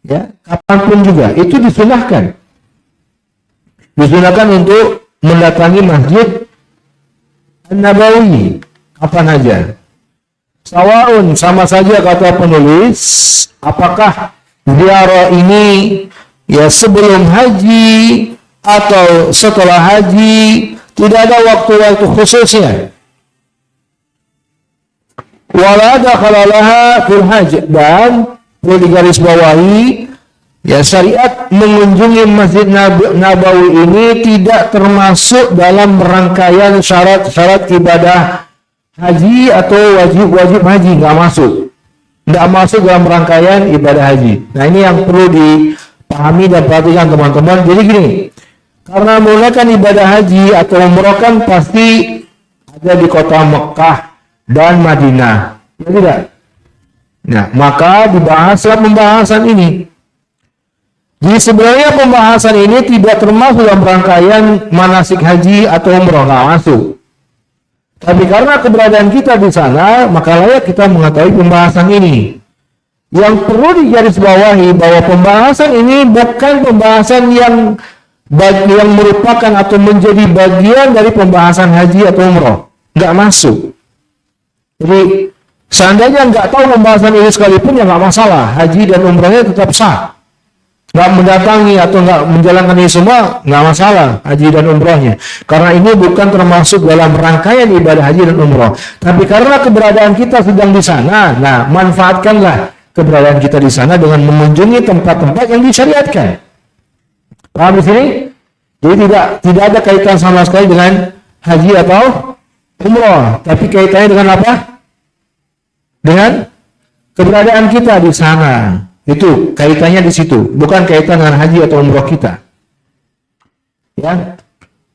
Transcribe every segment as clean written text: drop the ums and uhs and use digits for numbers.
Ya, kapanpun juga itu disunahkan. Disunahkan untuk mendatangi Masjid Nabawi kapan aja. Sawaun, sama saja kata penulis, apakah ziarah ini ya sebelum haji atau setelah haji, tidak ada waktu-waktu khususnya. Wala dakhalalaha fil hajj, dan perlu digarisbawahi ya, syariat mengunjungi Masjid Nabawi ini tidak termasuk dalam rangkaian syarat-syarat ibadah haji atau wajib haji, nggak masuk dalam rangkaian ibadah haji. Nah, ini yang perlu dipahami dan perhatikan teman-teman. Jadi gini, karena menunaikan ibadah haji atau umrah kan pasti ada di kota Mekah dan Madinah, ya tidak? Nah, maka dibahaslah pembahasan ini. Jadi sebenarnya pembahasan ini tidak termasuk dalam rangkaian manasik haji atau umrah, nggak masuk. Tapi karena keberadaan kita di sana, maka layak kita mengetahui pembahasan ini. Yang perlu digarisbawahi bahwa pembahasan ini bukan pembahasan yang merupakan atau menjadi bagian dari pembahasan haji atau umrah, nggak masuk. Jadi seandainya nggak tahu pembahasan ini sekalipun ya nggak masalah, haji dan umrahnya tetap sah. Nggak mendatangi atau nggak menjalankan ini semua nggak masalah haji dan umrahnya, karena ini bukan termasuk dalam rangkaian ibadah haji dan umrah. Tapi karena keberadaan kita sedang di sana, nah manfaatkanlah keberadaan kita di sana dengan mengunjungi tempat-tempat yang disyariatkan. Paham di sini? Jadi tidak ada kaitan sama sekali dengan haji atau umrah, tapi kaitannya dengan apa? Dengan keberadaan kita di sana. Itu kaitannya di situ, bukan kaitan dengan haji atau umrah kita. Ya.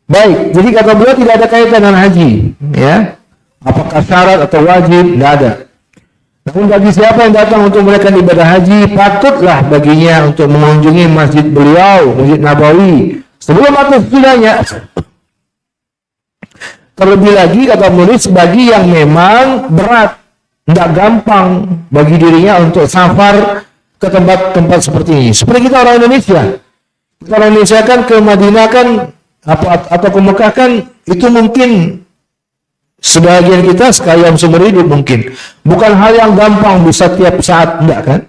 Baik, jadi kata beliau tidak ada kaitan dengan haji, ya. Apakah syarat atau wajib? Tidak ada. Namun bagi siapa yang datang untuk menunaikan ibadah haji, patutlah baginya untuk mengunjungi masjid beliau, Masjid Nabawi, sebelum atau sesudahnya. Terlebih lagi kata penulis, bagi yang memang berat, tidak gampang bagi dirinya untuk safar ke tempat-tempat seperti ini. Seperti kita orang Indonesia. Kita orang Indonesia kan ke Madinah kan atau ke Mekah kan itu mungkin sebagian kita sekalian seumur hidup mungkin. Bukan hal yang gampang bisa tiap saat, enggak kan?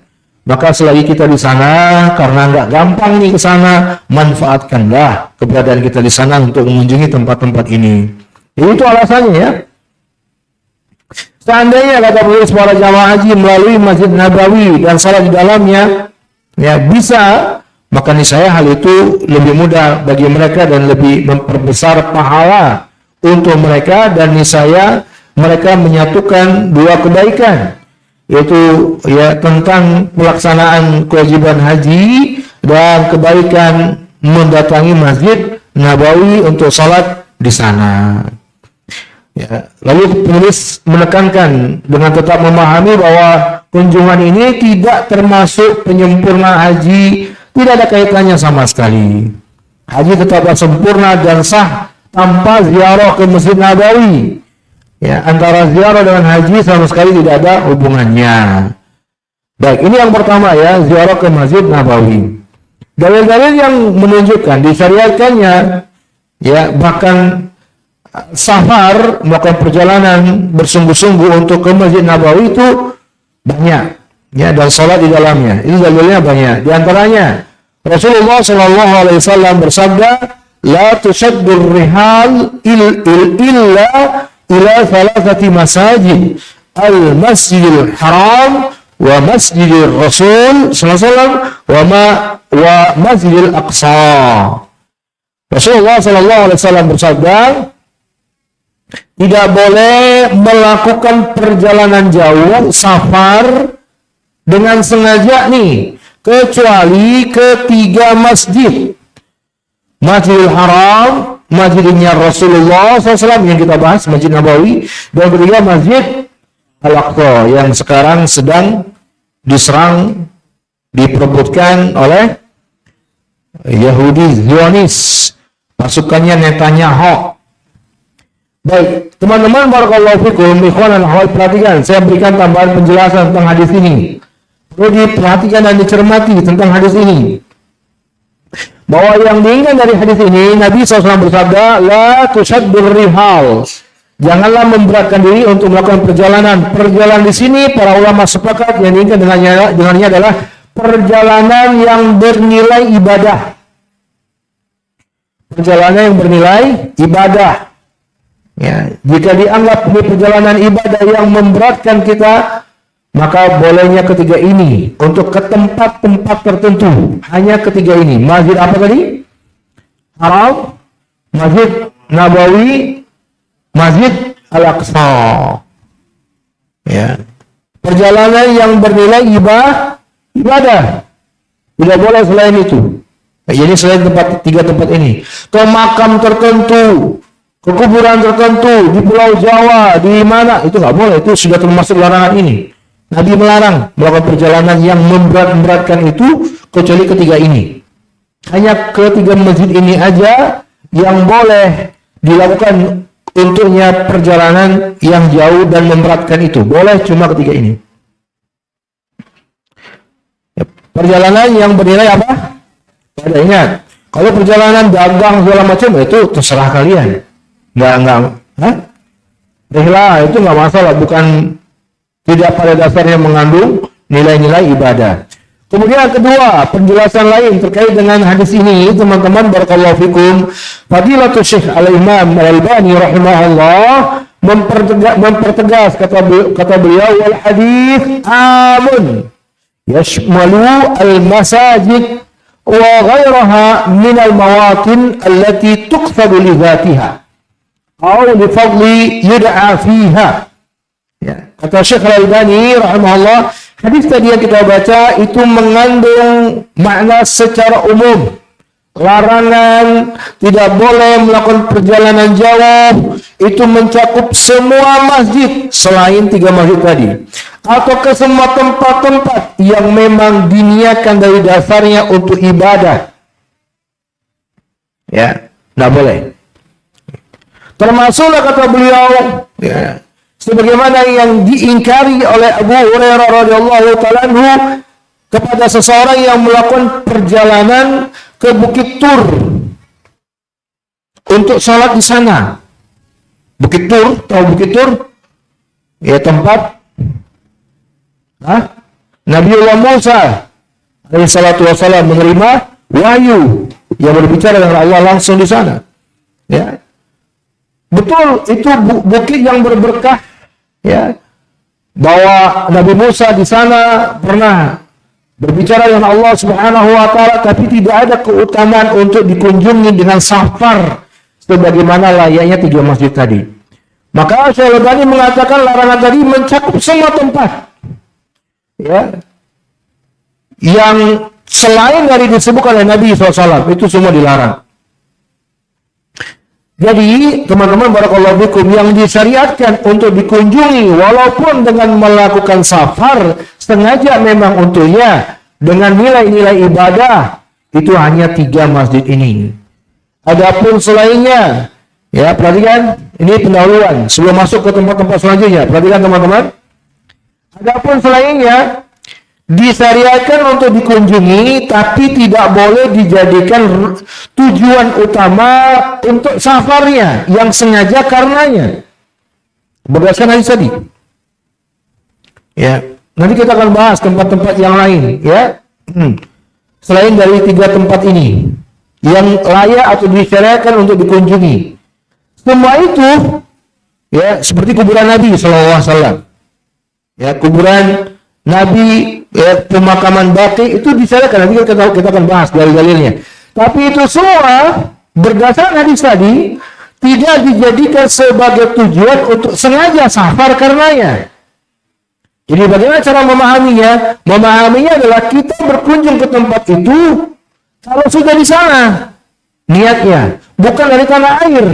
Maka selagi kita di sana, karena enggak gampang nih ke sana, manfaatkanlah keberadaan kita di sana untuk mengunjungi tempat-tempat ini. Itu alasannya ya. Seandainya kata penulis para jamaah haji melalui Masjid Nabawi dan salat di dalamnya, ya bisa, maka niscaya hal itu lebih mudah bagi mereka dan lebih memperbesar pahala untuk mereka, dan niscaya mereka menyatukan dua kebaikan, yaitu ya tentang pelaksanaan kewajiban haji dan kebaikan mendatangi Masjid Nabawi untuk salat di sana. Ya, lalu penulis menekankan dengan tetap memahami bahwa kunjungan ini tidak termasuk penyempurna haji, tidak ada kaitannya sama sekali. Haji tetaplah sempurna dan sah tanpa ziarah ke Masjid Nabawi. Ya, antara ziarah dengan haji sama sekali tidak ada hubungannya. Baik, ini yang pertama ya, ziarah ke Masjid Nabawi. Dalil-dalil yang menunjukkan disyariatkannya, ya bahkan safar, melakukan perjalanan bersungguh-sungguh untuk ke Masjid Nabawi itu banyak, ya, dan sholat di dalamnya. Itu dalilnya banyak. Di antaranya Rasulullah SAW bersabda, "La tushaddur rihal illa ila thalathati masajid, al-Masjidil Haram wa Masjidil Rasul SAW wa Masjidil Aqsa." Rasulullah SAW bersabda, tidak boleh melakukan perjalanan jauh, safar dengan sengaja nih, kecuali ketiga masjid. Masjidil Haram, masjidnya Rasulullah SAW yang kita bahas, Masjid Nabawi, dan ketiga Masjid Al-Aqsa yang sekarang sedang diserang, diperebutkan oleh Yahudi Zionis, pasukannya Netanyahu. Baik, teman-teman, barakallahu fikum, ikhwan dan akhwat, perhatikan, saya berikan tambahan penjelasan tentang hadis ini. Perlu diperhatikan dan dicermati tentang hadis ini. Bahwa yang diinginkan dari hadis ini, Nabi SAW bersabda, la tushaddur rihal. Janganlah memberatkan diri untuk melakukan perjalanan. Perjalanan di sini para ulama sepakat yang diinginkan dengannya adalah perjalanan yang bernilai ibadah. Perjalanan yang bernilai ibadah. Ya, jika dianggap ini perjalanan ibadah yang memberatkan kita, maka bolehnya ketiga ini untuk ke tempat-tempat tertentu. Hanya ketiga ini. Masjid apa tadi? Haram, Masjid Nabawi, Masjid Al-Aqsa. Ya. Perjalanan yang bernilai ibadah. Tidak boleh selain itu. Jadi selain tiga tempat ini. Ke makam tertentu, ke kuburan tertentu, di Pulau Jawa, di mana, itu nggak boleh. Itu sudah termasuk larangan ini. Nabi melarang melakukan perjalanan yang memberatkan itu kecuali ketiga ini. Hanya ketiga masjid ini aja yang boleh dilakukan untuknya perjalanan yang jauh dan memberatkan itu. Boleh cuma ketiga ini. Perjalanan yang bernilai apa? Ada ingat. Kalau perjalanan dagang segala macam itu terserah kalian. Enggak. Rihlah itu enggak masalah, bukan tidak pada dasarnya mengandung nilai-nilai ibadah. Kemudian kedua, penjelasan lain terkait dengan hadis ini, teman-teman, barakallahu fikum. Fadilatul Syekh Al-Imam Al-Albani rahimahullah mempertegas kata beliau, wal hadis amun yashmalu al-masajid wa ghairaha min al-mawatin allati tuqsadu li dhatiha aw li fadli yud'a fiha. Ya, kata Syekh Al-Albani rahimahullah, hadis tadi yang kita baca itu mengandung makna secara umum. Larangan tidak boleh melakukan perjalanan jauh itu mencakup semua masjid selain tiga masjid tadi, atau ke semua tempat-tempat yang memang diniatkan dari dasarnya untuk ibadah. Ya, tidak boleh. Termasuklah kata beliau, ya, sebagaimana yang diingkari oleh Abu Hurairah radhiyallahu ta'ala anhu kepada seseorang yang melakukan perjalanan ke Bukit Tur untuk salat di sana. Bukit Tur, tahu Bukit Tur? Ya, tempat Nabiullah Musa alaihi salatu wassalam menerima wahyu yang berbicara dengan Allah langsung di sana. Ya. Betul, itu bukit yang berberkah. Ya, bahwa Nabi Musa di sana pernah berbicara dengan Allah Subhanahu wa taala, tapi tidak ada keutamaan untuk dikunjungi dengan safar sebagaimana layaknya tiga masjid tadi. Maka Syekh Al-Albani mengatakan larangan tadi mencakup semua tempat. Ya. Yang selain dari disebutkan oleh Nabi SAW, itu semua dilarang. Jadi, teman-teman barakallahu fikum, yang disyariatkan untuk dikunjungi walaupun dengan melakukan safar sengaja memang untuknya dengan nilai-nilai ibadah itu hanya tiga masjid ini. Adapun selainnya, ya perhatikan, ini pendahuluan sebelum masuk ke tempat-tempat selanjutnya. Perhatikan teman-teman. Adapun selainnya disyariatkan untuk dikunjungi, tapi tidak boleh dijadikan tujuan utama untuk safarnya yang sengaja karenanya. Berdasarkan hadis tadi. Ya, nanti kita akan bahas tempat-tempat yang lain, ya. Selain dari tiga tempat ini yang layak atau disyariatkan untuk dikunjungi. Semua itu, ya, seperti kuburan Nabi SAW. Ya, kuburan Nabi, ya, pemakaman Baqi itu disyariatkan. Nanti kita akan bahas dalil-dalilnya. Tapi itu semua berdasarkan hadis tadi tidak dijadikan sebagai tujuan untuk sengaja safar karenanya. Jadi bagaimana cara memahaminya? Memahaminya adalah kita berkunjung ke tempat itu kalau sudah di sana niatnya, bukan dari tanah air.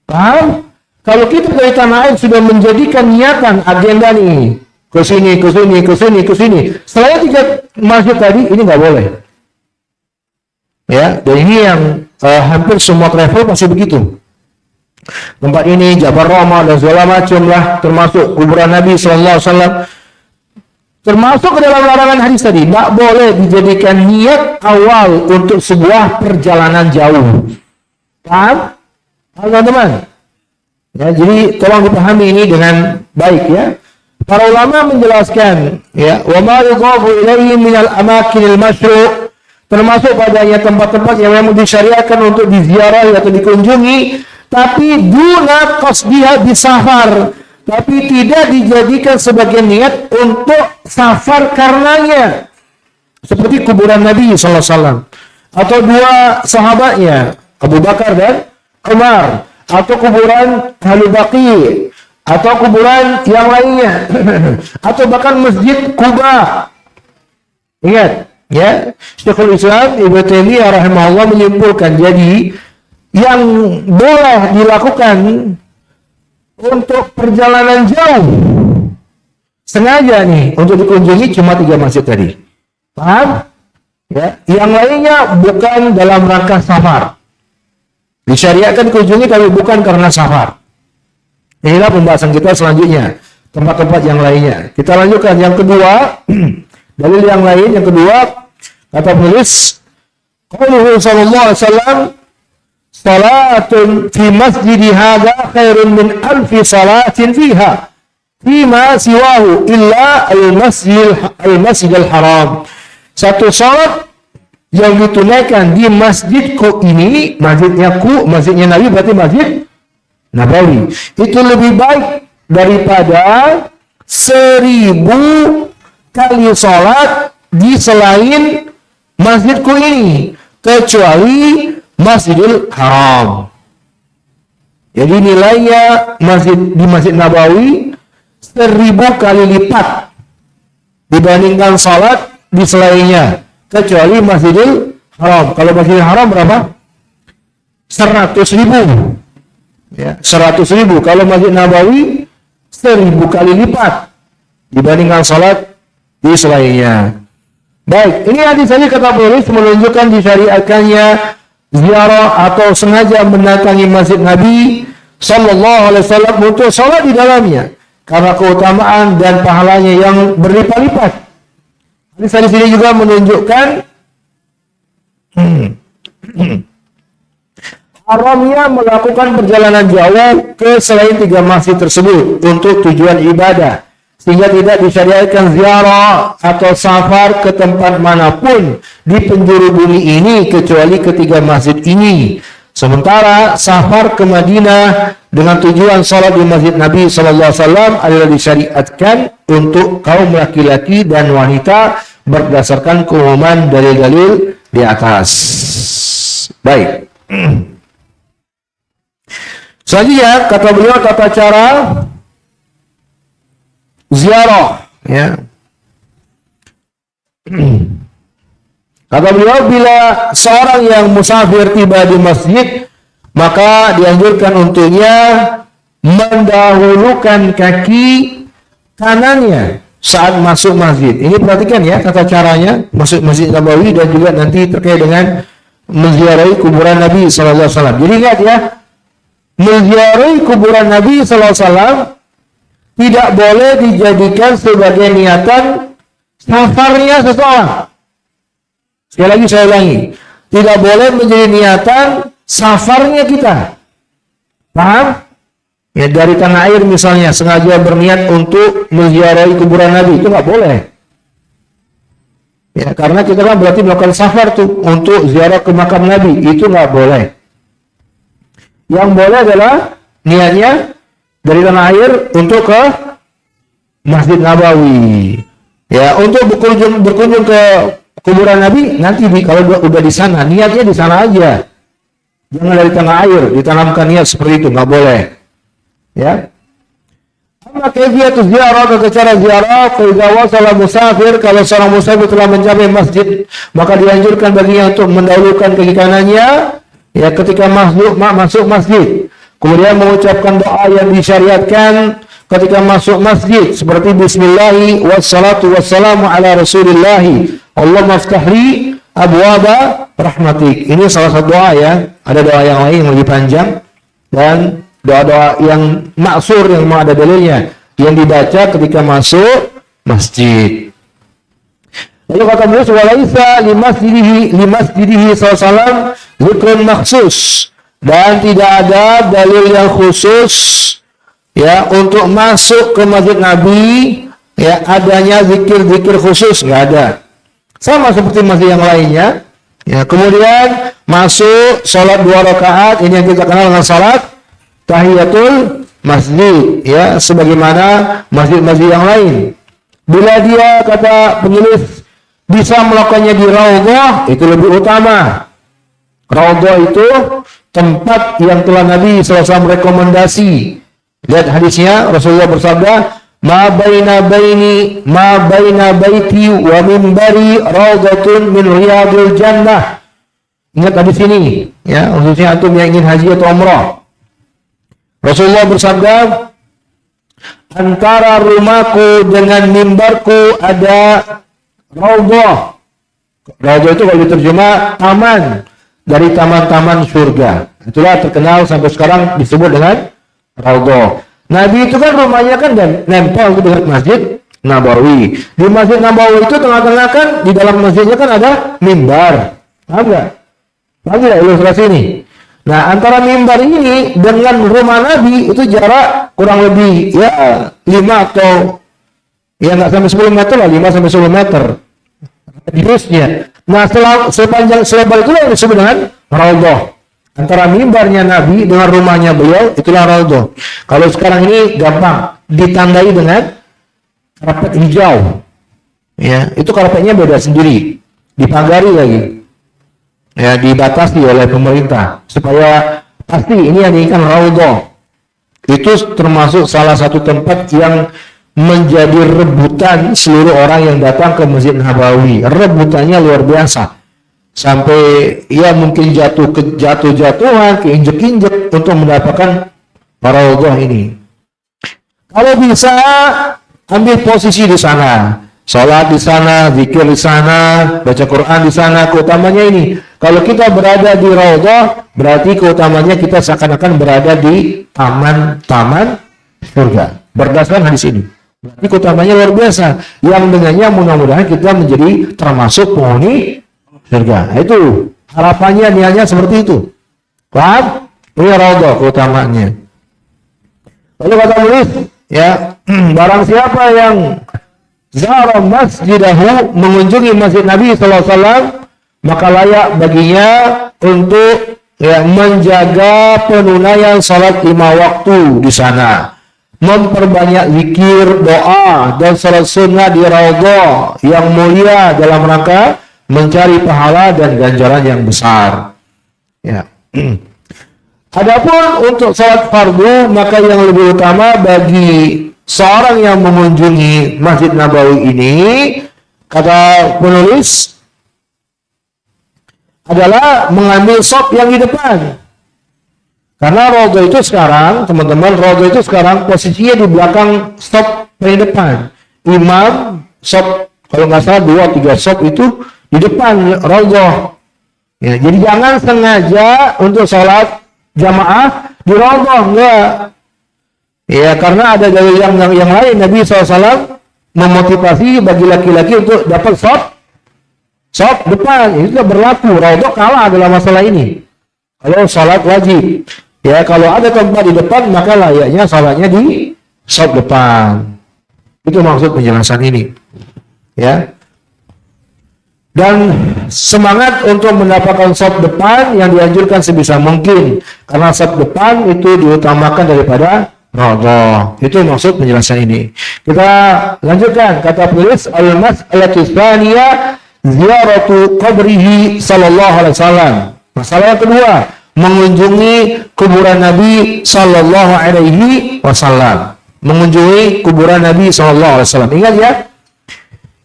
Paham? Kalau kita dari tanah air sudah menjadikan niatan agenda nih, ke sini. Selain tiga masjid tadi, ini nggak boleh. Ya, dan ini yang hampir semua travel pasti begitu. Tempat ini, Jabal Rahmah dan segala macam lah, termasuk kuburan Nabi SAW. Termasuk ke dalam larangan hadis tadi, tidak boleh dijadikan niat awal untuk sebuah perjalanan jauh. Paham? Teman-teman? Ya, jadi tolong dipahami ini dengan baik ya. Para ulama menjelaskan ya, wa ma yudhafu ilaihi minal amakinil masyru', termasuk padanya tempat-tempat yang memang disyariatkan untuk diziarahi atau dikunjungi, tapi duna qasdiha bisafar, tapi tidak dijadikan sebagai niat untuk safar karenanya. Seperti kuburan Nabi SAW atau dua sahabatnya Abu Bakar dan Umar, atau kuburan Ahlul Baqi, atau kuburan yang lainnya, atau bahkan Masjid Quba. Ingat, ya, Syekhul Islam Ibnu Taimiyah rahimahullah menyimpulkan, jadi yang boleh dilakukan untuk perjalanan jauh sengaja nih untuk dikunjungi cuma 3 masjid tadi. Paham? Ya, yang lainnya bukan dalam rangka safar. Disyariatkan kunjungi tapi bukan karena safar. Inilah pembahasan kita selanjutnya, tempat-tempat yang lainnya. Kita lanjutkan yang kedua, dalil yang lain yang kedua, kata penulis, qauluhu sallallahu alaihi wasallam, salatun fi masjidi hadza khairun min alfi salatin fiha fima siwahu illa al-masjidil haram. Satu salat yang ditunaikan di masjidku ini, masjidnya Nabi berarti Masjid Nabawi, itu lebih baik daripada 1000 kali sholat di selain masjidku ini, kecuali Masjidil Haram. Jadi nilainya di Masjid Nabawi 1000 kali lipat dibandingkan sholat di selainnya, kecuali Masjidil Haram. Kalau Masjidil Haram berapa? 100.000. Ya, 100.000. Kalau Masjid Nabawi 1000 kali lipat dibandingkan salat di selainnya. Baik, ini hadis ini kata penulis menunjukkan disyariatkannya ziarah atau sengaja mendatangi Masjid Nabi sallallahu alaihi wasallam untuk salat di dalamnya karena keutamaan dan pahalanya yang berlipat-lipat. Hadis ini juga menunjukkan haramnya melakukan perjalanan jauh ke selain 3 masjid tersebut untuk tujuan ibadah, sehingga tidak disyariatkan ziarah atau safar ke tempat manapun di penjuru bumi ini kecuali ke 3 masjid ini. Sementara safar ke Madinah dengan tujuan salat di Masjid Nabi sallallahu alaihi wasallam adalah disyariatkan untuk kaum laki-laki dan wanita berdasarkan keumuman dalil-dalil di atas. Baik. Selanjutnya kata beliau tata cara ziarah, ya. Kata beliau, bila seorang yang musafir tiba di masjid, maka dianjurkan untuknya mendahulukan kaki kanannya saat masuk masjid. Ini perhatikan ya tata caranya masuk Masjid Nabawi dan juga nanti terkait dengan menziarahi kuburan Nabi sallallahu alaihi wasallam. Jadi ingat ya, menziarahi kuburan Nabi sallallahu alaihi wasallam tidak boleh dijadikan sebagai niatan safarnya seseorang. Sekali lagi saya ulangi, tidak boleh menjadi niatan safarnya kita. Paham? Ya, dari tanah air misalnya sengaja berniat untuk menziarahi kuburan Nabi, itu nggak boleh. Ya, karena kita kan berarti melakukan safar tuh untuk ziarah ke makam Nabi, itu nggak boleh. Yang boleh adalah niatnya dari tanah air untuk ke Masjid Nabawi. Ya, untuk berkunjung ke kuburan Nabi nanti kalau udah di sana, niatnya di sana aja. Jangan dari tanah air ditanamkan niat seperti itu, nggak boleh. Ya. Amma kaifiyatus ziarah, atau cara ziarah, fa idza wasala musafir, kalau seorang musafir telah mencapai masjid, maka dianjurkan baginya untuk mendahulukan kaki kanannya ya ketika masuk masjid. Kemudian mengucapkan doa yang disyariatkan ketika masuk masjid seperti bismillahi wassalatu wassalamu ala rasulillahi Allahumma aftahli abwaba rahmatik. Ini salah satu doa ya. Ada doa yang lain yang lebih panjang dan doa-doa yang maksur yang ada dalilnya yang dibaca ketika masuk masjid. Lalu kata beliau, walaisa limasjidihi sallallahu zikrun maksus, dan tidak ada dalil yang khusus ya untuk masuk ke masjid Nabi ya adanya zikir-zikir khusus, nggak ada. Sama seperti masjid yang lainnya. Ya, kemudian masuk sholat 2 rakaat, ini yang kita kenal dengan sholat tahiyatul masjid ya, sebagaimana masjid-masjid yang lain. Bila dia, kata penulis, bisa melakukannya di raudhah, itu lebih utama. Raudhah itu tempat yang telah Nabi SAW rekomendasi. Lihat hadisnya, Rasulullah bersabda, ma baina baiti wa minbari raudhatun min riyadil jannah. Ingat hadis ini ya, khususnya antum yang ingin haji atau umrah. Rasulullah bersabda, antara rumahku dengan mimbarku ada raudhah. Raudhah itu kalau diterjemah taman dari taman-taman surga. Itulah terkenal sampai sekarang disebut dengan raudhah. Nabi itu kan rumahnya kan dan nempel dengan Masjid Nabawi. Di Masjid Nabawi itu tengah-tengah kan di dalam masjidnya kan ada mimbar. Paham nggak? Paham nggak ilustrasi ini? Nah, antara mimbar ini dengan rumah Nabi itu jarak kurang lebih ya 5 atau ya nggak sampai 10 meter lah, 5 sampai 10 meter radiusnya. Nah, sepanjang selebar itu yang disebut dengan raudhah. Antara mimbarnya Nabi dengan rumahnya beliau itulah raudhah. Kalau sekarang ini gampang ditandai dengan karpet hijau. Ya, itu karpetnya beda sendiri, dipagari lagi. Ya, dibatasi oleh pemerintah supaya pasti ini yang diinginkan raudhah. Itu termasuk salah satu tempat yang menjadi rebutan seluruh orang yang datang ke Masjid Nabawi. Rebutannya luar biasa. Sampai ya mungkin jatuh-jatuhan, keinjek-injek untuk mendapatkan raudhah ini. Kalau bisa ambil posisi di sana, salat di sana, zikir di sana, baca Quran di sana, keutamanya ini. Kalau kita berada di raudhah, berarti keutamanya kita seakan-akan berada di taman-taman surga. Berdasarkan hadis ini. Berarti keutamanya luar biasa. Yang dengannya mudah-mudahan kita menjadi termasuk penghuni surga. Nah, itu harapannya, niatnya seperti itu. Paham? Ini raudhah keutamanya. Lalu kata penulis, ya, barang siapa yang zara masjidahu, mengunjungi masjid Nabi SAW, maka layak baginya untuk ya, menjaga penunaian salat 5 waktu di sana, memperbanyak zikir, doa, dan salat sunnah di raudhah yang mulia dalam rangka mencari pahala dan ganjaran yang besar. Ya. Adapun untuk salat fardu, maka yang lebih utama bagi seorang yang mengunjungi Masjid Nabawi ini, kata penulis, adalah mengambil shop yang di depan. Karena raudhah itu sekarang, teman-teman, raudhah itu sekarang posisinya di belakang shop paling depan. Imam shop, kalau nggak salah 2-3 shop itu di depan raudhah. Ya, jadi jangan sengaja untuk sholat jamaah di raudhah, enggak. Ya, karena ada dalil yang lain. Nabi SAW memotivasi bagi laki-laki untuk dapat shop depan. Itu sudah berlaku. Raudhah kalah dalam masalah ini. Kalau sholat wajib, ya kalau ada tempat di depan maka layaknya sholatnya di shop depan. Itu maksud penjelasan ini. Ya. Dan semangat untuk mendapatkan shop depan yang dianjurkan sebisa mungkin, karena shop depan itu diutamakan daripada raudhah. Itu maksud penjelasan ini. Kita lanjutkan, kata penulis, al-mas'alatu tsaniyah ziyaratu qabrihi sallallahu alaihi wasallam. Masalah yang kedua, mengunjungi kuburan Nabi sallallahu alaihi wasallam. Mengunjungi kuburan Nabi sallallahu alaihi wasallam. Ingat ya,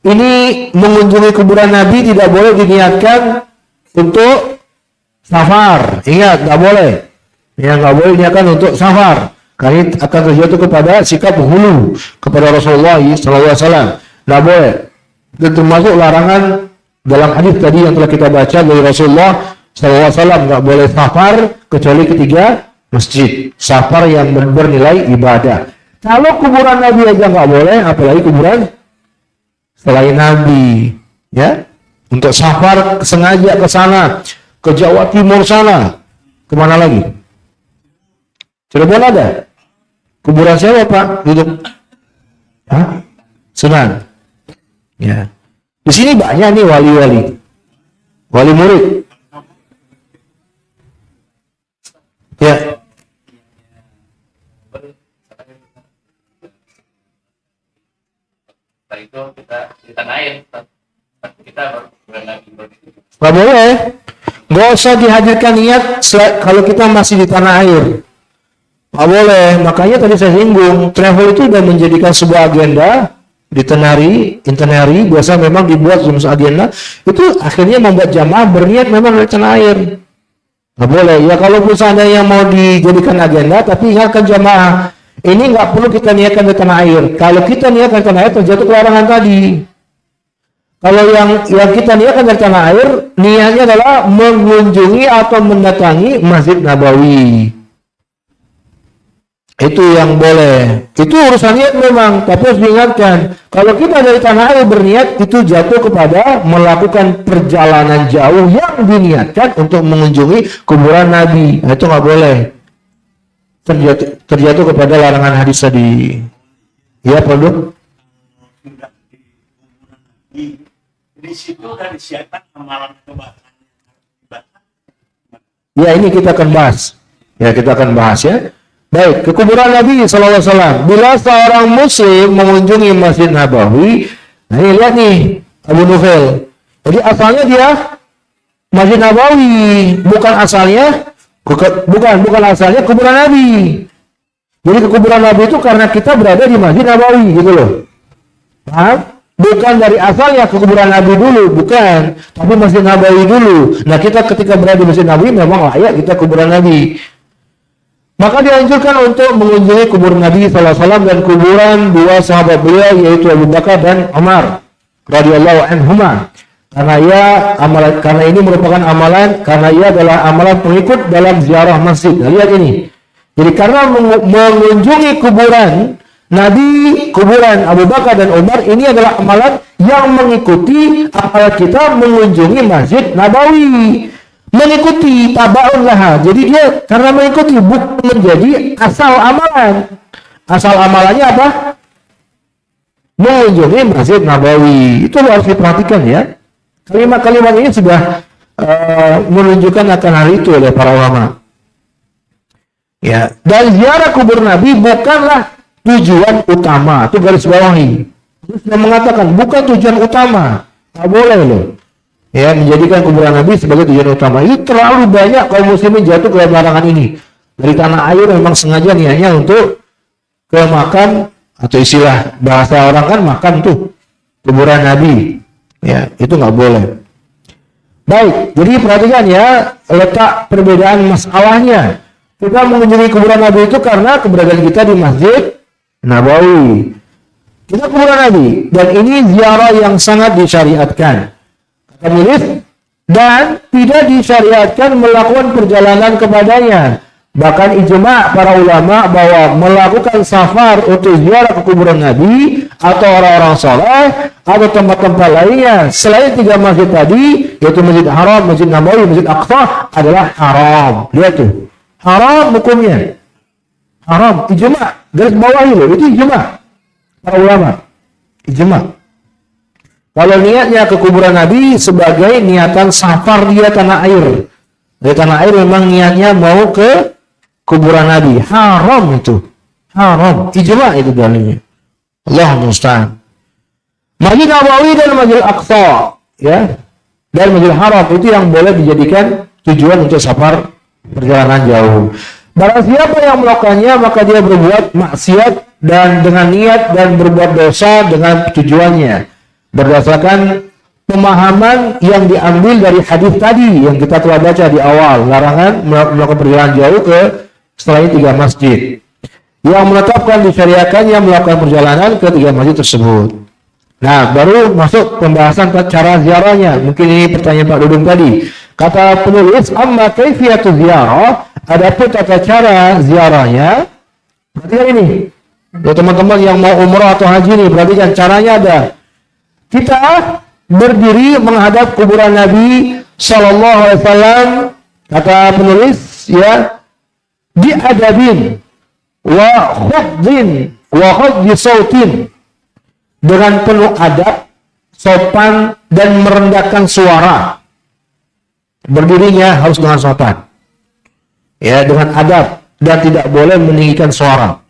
ini mengunjungi kuburan Nabi tidak boleh diniatkan untuk safar. Ingat, nggak boleh. Ya, nggak boleh diniatkan untuk safar. Karena ini akan terjatuh kepada sikap hulu kepada Rasulullah SAW. Nggak boleh. Dan termasuk larangan dalam hadis tadi yang telah kita baca dari Rasulullah SAW, nggak boleh safar kecuali ketiga masjid. Safar yang bernilai ibadah. Kalau kuburan Nabi aja nggak boleh, apalagi kuburan selain Nabi. ya, untuk safar sengaja ke sana, ke Jawa Timur sana, kemana lagi? Cirebon ada? Kuburan siapa Pak? Duduk. Hah? Sunan. Ya. Di sini banyak nih wali-wali. Wali murid. Ya. Itu kita naik. Kita Nggak boleh. Nggak usah dihadirkan niat kalau kita masih di tanah air. Nggak boleh. Makanya tadi saya singgung, travel itu sudah menjadikan sebuah agenda di itinerary biasa memang dibuat sebuah agenda. Itu akhirnya membuat jamaah berniat memang dari tanah air. Nggak boleh. Ya kalau misalnya yang mau dijadikan agenda, tapi ingatkan jamaah, ini nggak perlu kita niatkan di tanah air. Kalau kita niatkan di tanah air, terjatuh ke larangan tadi. Kalau yang kita niatkan dari tanah air, niatnya adalah mengunjungi atau mendatangi Masjid Nabawi. Itu yang boleh. Itu urusan niat memang, tapi harus diingatkan. Kalau kita dari tanah air berniat, itu jatuh kepada melakukan perjalanan jauh yang diniatkan untuk mengunjungi kuburan Nabi. Nah, itu nggak boleh. Terjatuh kepada larangan hadis tadi. Ya, Pak. Di situ kan disiapkan amalan kebaikan. Ya, ini kita akan bahas. Ya. Baik, ke kuburan Nabi SAW. Bila seorang muslim mengunjungi Masjid Nabawi, nah ini lihat nih, Abu Nufail. Jadi asalnya dia Masjid Nabawi, bukan asalnya kuburan Nabi. Jadi ke kuburan Nabi itu karena kita berada di Masjid Nabawi, gitu loh. Paham? Bukan dari asalnya ke kuburan Nabi dulu, bukan. Tapi Masjid Nabawi dulu. Nah, kita ketika berada di Masjid Nabawi memang layak kita kuburan Nabi. Maka dianjurkan untuk mengunjungi kuburan Nabi SAW dan kuburan dua sahabat beliau yaitu Abu Bakar dan Umar radhiyallahu anhuma. Karena ini merupakan amalan, karena ia adalah amalan pengikut dalam ziarah masjid. Nah, lihat ini. Jadi karena mengunjungi kuburan Nabi, kuburan Abu Bakar dan Umar, ini adalah amalan yang mengikuti amalan kita mengunjungi Masjid Nabawi. Mengikuti tabaun laha. Jadi dia karena mengikuti bukan menjadi asal amalan. Asal amalannya apa? Mengunjungi Masjid Nabawi. Itu harus diperhatikan ya. Kalimat-kalimat ini sudah menunjukkan akan hal itu oleh para ulama. Ya, dan ziarah kubur Nabi bukanlah tujuan utama. Itu garis bawahi. Sudah mengatakan bukan tujuan utama. Nggak boleh loh. Ya, menjadikan kuburan Nabi sebagai tujuan utama. Itu terlalu banyak kaum muslimin jatuh ke larangan ini. Dari tanah air memang sengaja niatnya untuk ke makan, atau istilah bahasa orang kan makan tuh kuburan Nabi. Ya, itu nggak boleh. Baik, jadi perhatikan ya letak perbedaan masalahnya. Kita mengunjungi kuburan Nabi itu karena keberadaan kita di Masjid Nabawi. Kita kuburan Nabi, dan ini ziarah yang sangat disyariatkan. Penulis, dan tidak disyariatkan melakukan perjalanan kepadanya. Bahkan ijma' para ulama bahwa melakukan safar untuk ziarah ke kuburan Nabi atau orang-orang soleh atau tempat-tempat lainnya selain tiga masjid tadi, yaitu Masjid Haram, Masjid Nabawi, Masjid Aqsa, adalah haram. Lihat tuh, haram hukumnya. Haram, ijma', garis bawahi loh, itu ijma' para ulama. Ijma'. Kalau niatnya ke kuburan Nabi sebagai niatan safar dia tanah air. Dari tanah air memang niatnya mau ke kuburan Nabi. Haram itu. Haram. Ijma' itu dalilnya. Allah musta'an. Masjid Nabawi dan Masjid Aqsa. Ya. Dan Masjid Haram itu yang boleh dijadikan tujuan untuk safar perjalanan jauh. Barang siapa yang melakukannya maka dia berbuat maksiat dan dengan niat dan berbuat dosa dengan tujuannya. Berdasarkan pemahaman yang diambil dari hadis tadi yang kita telah baca di awal, larangan melakukan perjalanan jauh ke selain tiga masjid, yang menetapkan disyariatkannya melakukan perjalanan ke tiga masjid tersebut. Nah, baru masuk pembahasan cara ziarahnya. Mungkin ini pertanyaan Pak Dudung tadi. Kata penulis, amma kaifiyatu ziarah, adapun tata cara ziarahnya. Perhatikan ini, ya teman-teman yang mau umrah atau haji nih, perhatikan caranya ada. Kita berdiri menghadap kuburan Nabi Shallallahu Alaihi Wasallam, kata penulis, ya, diadabin wa khafdin wa khafdi sautin, dengan penuh adab, sopan, dan merendahkan suara. Berdirinya harus dengan sopan, ya, dengan adab, dan tidak boleh meninggikan suara.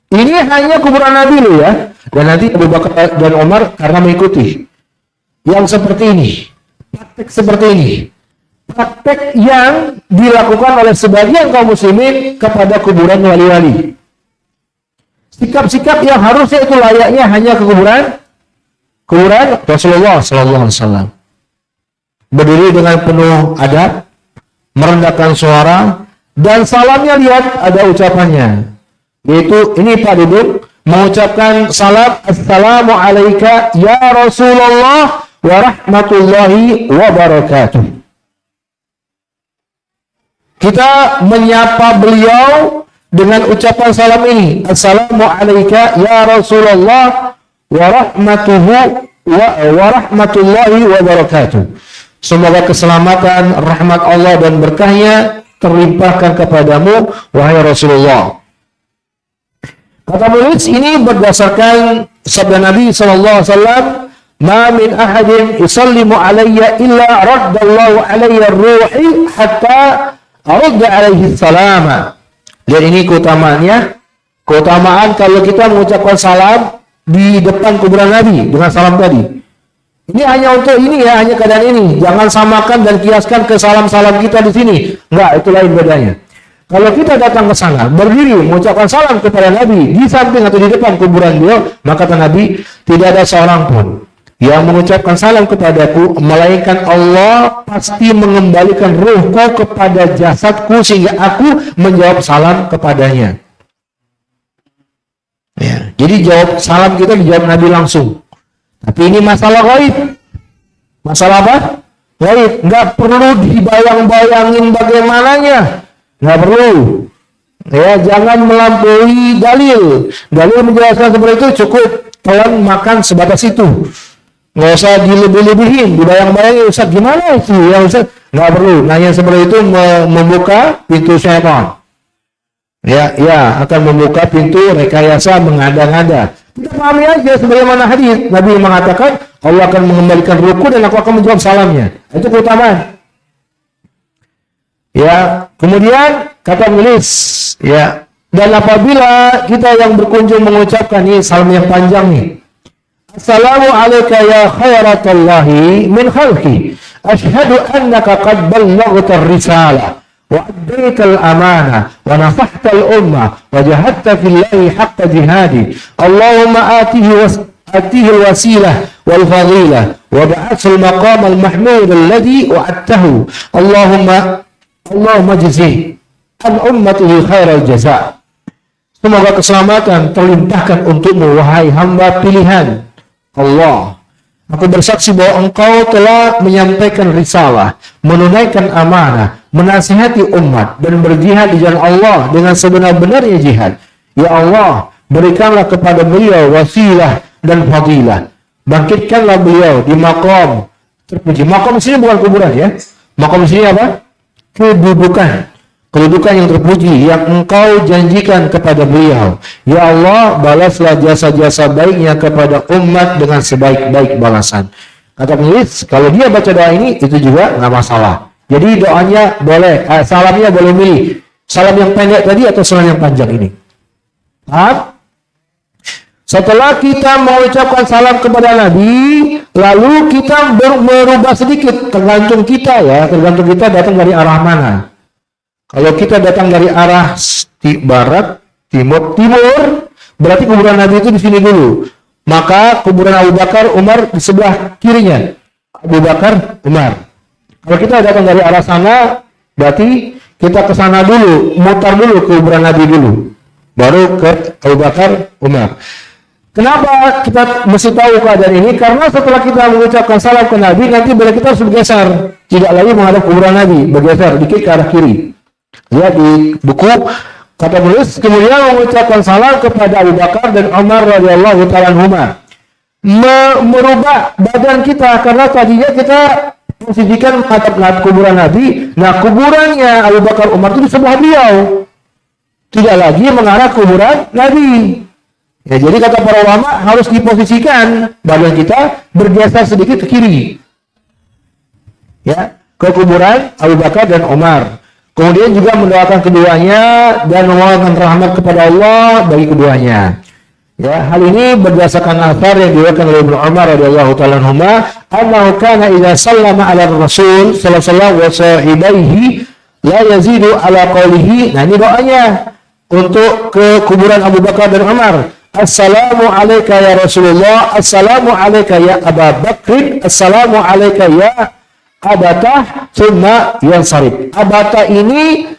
Ini hanya kuburan Nabi loh ya. Dan nanti Abu Bakar dan Umar karena mengikuti yang seperti ini, praktek seperti ini, praktek yang dilakukan oleh sebagian kaum muslimin kepada kuburan wali-wali. Sikap-sikap yang harusnya itu layaknya hanya ke kuburan Rasulullah Sallallahu Alaihi Wasallam. Berdiri dengan penuh adab, merendahkan suara, dan salamnya lihat ada ucapannya. Yaitu ini Pak Duduk mengucapkan salam, assalamu alayka ya Rasulullah wa rahmatullahi wa barakatuh. Kita menyapa beliau dengan ucapan salam ini, assalamu alayka ya Rasulullah wa rahmatullahi wa barakatuh. Semoga keselamatan, rahmat Allah dan berkahnya terlimpahkan kepadamu wahai Rasulullah. Kata penulis ini berdasarkan sabda Nabi SAW, ma min ahadin yusallimu alayya illa raddallahu alayya ruhi hatta arudda alaihi salama. Dan ini keutamaan kalau kita mengucapkan salam di depan kuburan Nabi dengan salam tadi. Ini hanya untuk ini ya, hanya keadaan ini. Jangan samakan dan kiaskan ke salam-salam kita di sini. Enggak, itu lain bedanya. Kalau kita datang ke sana, berdiri, mengucapkan salam kepada Nabi, di samping atau di depan kuburan beliau, maka kata Nabi, tidak ada seorang pun yang mengucapkan salam kepadaku, melainkan Allah pasti mengembalikan ruhku kepada jasadku, sehingga aku menjawab salam kepadanya. Ya, jadi jawab salam kita dijawab Nabi langsung. Tapi ini masalah gaib. Masalah apa? Gaib. Nggak perlu dibayang-bayangin bagaimananya. Nggak perlu. Ya, jangan melampaui dalil. Dalil menjelaskan seperti itu cukup telan makan sebatas itu. Nggak usah dilebih-lebihin, dibayang-bayangin, Ustaz gimana itu? Ya Ustaz, nggak perlu. Nanya seperti itu membuka pintu syaitan. Ya, akan membuka pintu rekayasa mengada-ngada. Kita pahami aja sebagaimana hadis Nabi mengatakan Allah akan mengembalikan ruhku dan aku akan menjawab salamnya. Itu keutamaan. Ya, kemudian kata penulis, ya, dan apabila kita yang berkunjung mengucapkan ini salam yang panjang nih, assalamu alayka ya khairatallahi min khalqi, ashhadu annaka qad ballaghta ar-risalah wa addaita al-amanah wa nasahta al-ummah wa jahadta fillahi haqqa jihadi, Allahumma atihi al-wasilah wal fadilah wa ba'athil maqam al-mahmud alladhi wa'adtahu, Allahumma jazih an ummatihi khairal jaza. Semoga keselamatan terlimpahkan untukmu wahai hamba pilihan Allah. Aku bersaksi bahwa engkau telah menyampaikan risalah, menunaikan amanah, menasihati umat dan berjihad di jalan Allah dengan sebenar-benarnya jihad. Ya Allah, berikanlah kepada beliau wasilah dan fadilah. Bangkitkanlah beliau di maqam terpuji. Maqam di sini bukan kuburan ya. Maqam di sini apa? Kedudukan yang terpuji yang engkau janjikan kepada beliau. Ya Allah, balaslah jasa-jasa baiknya kepada umat dengan sebaik-baik balasan. Kata penulis, kalau dia baca doa ini, itu juga nggak masalah. Jadi doanya boleh, salamnya boleh milih. Salam yang pendek tadi atau salam yang panjang ini. Paham? Setelah kita mengucapkan salam kepada Nabi, lalu kita berubah sedikit, tergantung kita datang dari arah mana. Kalau kita datang dari arah barat, timur, berarti kuburan Nabi itu di sini dulu. Maka kuburan Abu Bakar, Umar di sebelah kirinya. Abu Bakar, Umar. Kalau kita datang dari arah sana, berarti kita ke sana dulu, mutar dulu ke kuburan Nabi dulu. Baru ke Abu Bakar, Umar. Kenapa kita mesti tahu keadaan ini? Karena setelah kita mengucapkan salam ke Nabi, nanti bila kita harus bergeser, tidak lagi menghadap kuburan Nabi, bergeser dikit ke arah kiri. Ya, di buku kata penulis kemudian mengucapkan salam kepada Abu Bakar dan Umar radhiyallahu ta'ala anhuma. merubah badan kita, karena tadinya kita posisikan menghadap kuburan Nabi. Nah, kuburannya Abu Bakar Umar itu di sebelah beliau, tidak lagi mengarah kuburan Nabi. Ya, jadi kata para ulama harus diposisikan badan kita bergeser sedikit ke kiri, ya, ke kuburan Abu Bakar dan Umar. Kemudian juga mendoakan keduanya dan memohonkan rahmat kepada Allah bagi keduanya. Ya, hal ini berdasarkan asar yang diriwayatkan oleh Ibnu Umar radhiyallahu ta'ala anhuma, annahu kana idza sallama 'ala Rasul sallallahu alaihi wa sahbihi la yazidu 'ala qawlihi. Nah, ini doanya untuk ke kuburan Abu Bakar dan Umar. Assalamu alayka ya Rasulullah, assalamu alayka ya Abu Bakr, assalamu alayka ya Abatah, summa yansarif. Abatah ini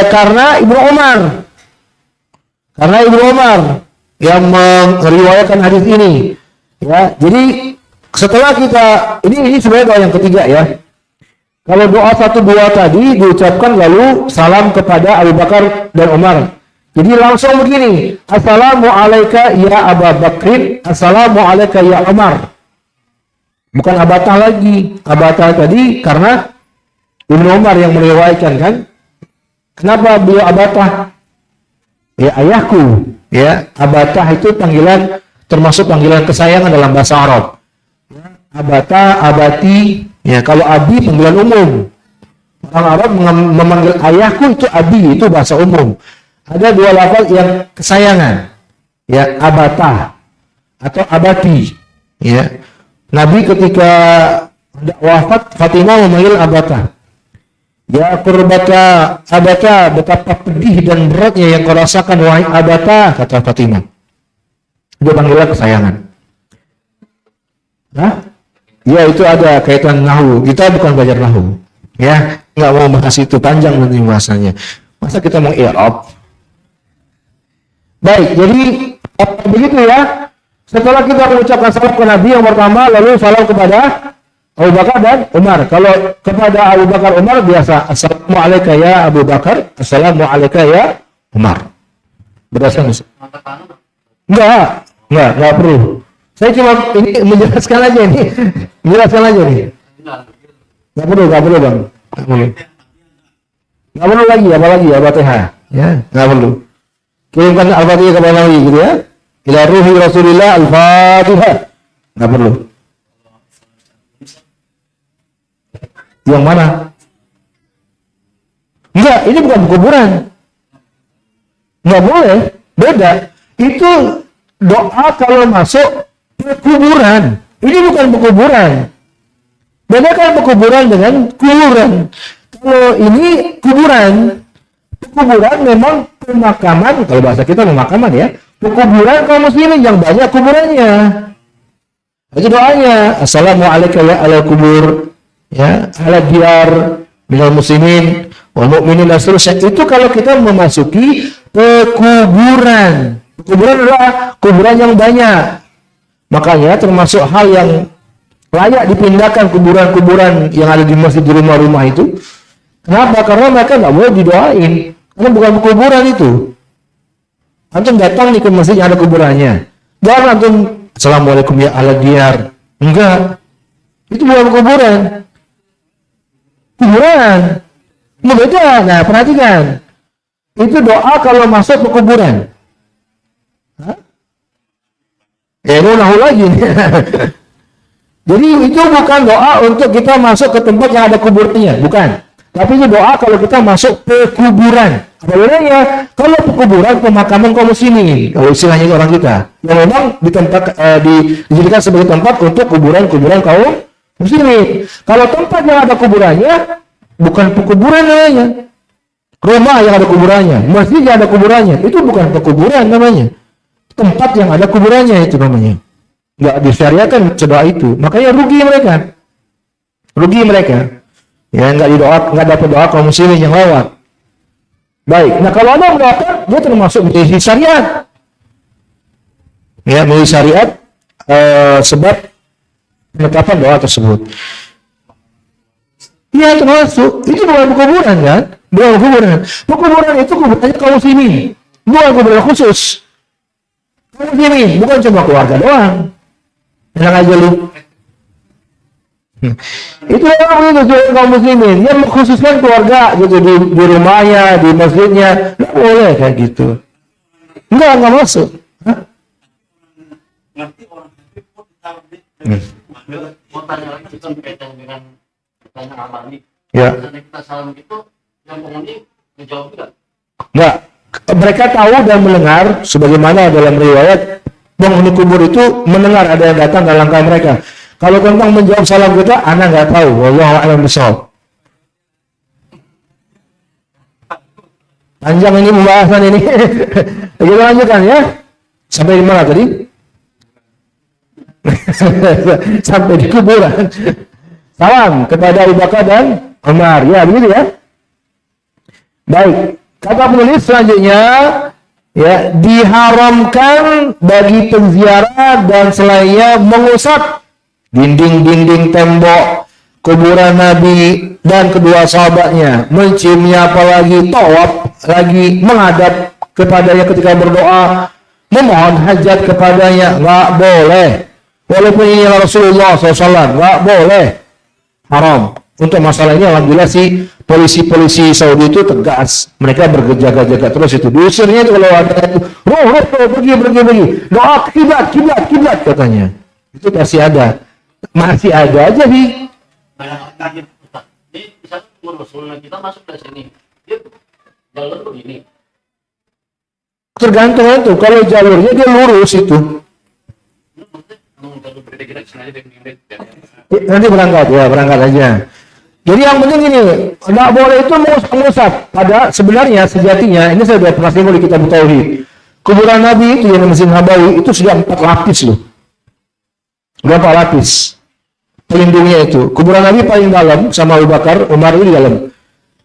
karena Ibnu Umar. Karena Ibnu Umar yang meriwayatkan hadis ini. Ya, jadi setelah kita ini sebenarnya doa yang ketiga ya. Kalau doa 1-2 tadi diucapkan lalu salam kepada Abu Bakar dan Umar. Jadi langsung begini, assalamu alayka ya Abu Bakrin, assalamu alayka ya Umar. Bukan Abatah lagi. Abatah tadi karena Ibnu Umar yang meriwayatkan kan. Kenapa beliau Abatah? Ya, ayahku. Ya, Abatah itu panggilan, termasuk panggilan kesayangan dalam bahasa Arab. Abatah, abati. Ya, kalau abi panggilan umum. Orang Arab memanggil ayahku itu abi, itu bahasa umum. Ada dua lafaz yang kesayangan. Ya, Abatah atau abati. Ya. Nabi ketika wafat, Fatimah memanggil Abatah. Ya qurbata Abatah, betapa pedih dan beratnya yang kau rasakan wahai Abatah, kata Fatimah. Dia panggilan kesayangan. Hah? Ya, itu ada kaitan nahwu. Kita bukan belajar nahwu. Ya, nggak mau bahas itu, panjang nanti bahasanya. Masa kita mau i'rab? Baik, jadi begitu ya. Setelah kita mengucapkan salam ke Nabi yang pertama, lalu salam kepada Abu Bakar dan Umar. Kalau kepada Abu Bakar Umar biasa, assalamu alayka ya Abu Bakar, assalamu alayka ya Umar. Berdasarkan enggak perlu. Saya cuma ini menjelaskan aja ini. Menjelaskan aja nih. Enggak perlu Bang. Enggak perlu lagi, apalagi Al-Fatihah. Ya, enggak perlu. Kirimkan Al-Fatihah kepada Nabi gitu ya. Ila ruhi Rasulillah Al-Fatihah. Enggak perlu. Yang mana? Enggak, ini bukan kuburan. Enggak boleh, beda. Itu doa kalau masuk kuburan. Ini bukan kuburan. Bedakan kuburan dengan kuburan. Kalau ini kuburan memang pemakaman, kalau bahasa kita pemakaman ya. Kuburan kaum muslimin yang banyak kuburannya. Itu doanya, assalamualaikum ya ala kubur, ya ala diyar minal muslimin wal mu'minin dan seterusnya. Itu kalau kita memasuki kuburan. Kuburan adalah kuburan yang banyak. Makanya termasuk hal yang layak dipindahkan kuburan-kuburan yang ada di masjid di rumah-rumah itu. Kenapa? Karena mereka nggak boleh didoain. Karena bukan kuburan itu. Antum datang nih ke masjid yang ada kuburannya. Jangan antum assalamualaikum ya ala diyar. Enggak. Itu bukan kuburan. Kuburan. Beda. Nah, perhatikan. Itu doa kalau masuk ke kuburan. Hah? Nahu lagi. Jadi itu bukan doa untuk kita masuk ke tempat yang ada kuburnya, bukan. Tapi itu doa kalau kita masuk ke kuburan. Apa bedanya? Kalau ke kuburan pemakaman kaum muslimin, kalau istilahnya orang kita, yang memang dijadikan sebagai tempat untuk kuburan-kuburan kaum muslimin. Kalau tempat yang ada kuburannya, bukan pekuburan namanya. Rumah yang ada kuburannya, masjid yang ada kuburannya, itu bukan pekuburan namanya. Tempat yang ada kuburannya itu namanya. Nggak disyariatkan doa itu. Makanya rugi mereka. Ya, nggak dapat doa kaum muslimin yang lewat. Baik. Nah, kalau Anda mendoakan, dia termasuk menjadi syariat. Ya, menjadi syariat sebab penetapan doa tersebut. Iya, termasuk. Itu bukan kuburan kan? Bukan kuburan. Kuburan itu kuburannya kaum muslimin. Bukan kuburan khusus. Kaum muslimin, bukan cuma keluarga doang. Enak aja lu. Itu orang itu kaum muslimin. Dia mengkhususkan keluarga gitu di rumahnya, di masjidnya. Nggak boleh kayak gitu. Nggak masuk. Hah? Ngerti orang itu pun tahu deh. Mau tanya lagi kita berkaitan dengan tanya amali. Ya. Misalnya kita salam gitu, yang penghuni menjawab enggak? Nggak. Mereka tahu dan mendengar, sebagaimana dalam riwayat penghuni kubur itu mendengar ada yang datang dalam langkah mereka. Kalau tentang menjawab salam kita, anak nggak tahu. Wallahu a'lam bishawab. Panjang ini pembahasan ini. Kita lanjutkan ya. Sampai di mana tadi? Sampai di kuburan. Salam kepada Abu Bakar dan Umar. Ya, begitu ya. Baik. Kata penulis selanjutnya, ya, diharamkan bagi penziarah dan selainnya mengusap dinding-dinding tembok kuburan Nabi dan kedua sahabatnya, menciumnya, apalagi tawaf, lagi menghadap kepadanya ketika berdoa, memohon hajat kepadanya, nggak boleh. Walaupun ini Rasulullah SAW, nggak boleh, haram. Untuk masalah ini alhamdulillah si polisi-polisi Saudi itu tegas, mereka berjaga-jaga terus itu. Diusirnya itu kalau ada itu, pergi, doa kiblat katanya. Itu pasti ada. Masih ada aja di misalnya Rasulullah kita masuk dari sini, dia jalur begini. Tergantung itu, kalau jalurnya dia lurus itu. Jalur beda-beda sengaja Nanti berangkat aja. Jadi yang penting ini, nggak boleh itu mengusap. Pada sebenarnya sejatinya, ini saya sudah pernah singgung di kitab Tauhid. Kuburan Nabi itu yang di Masjid Nabawi itu sudah 4 lapis loh. Berapa lapis? Pelindungnya itu. Kuburan Nabi paling dalam sama Abu Bakar, Umar itu di dalam.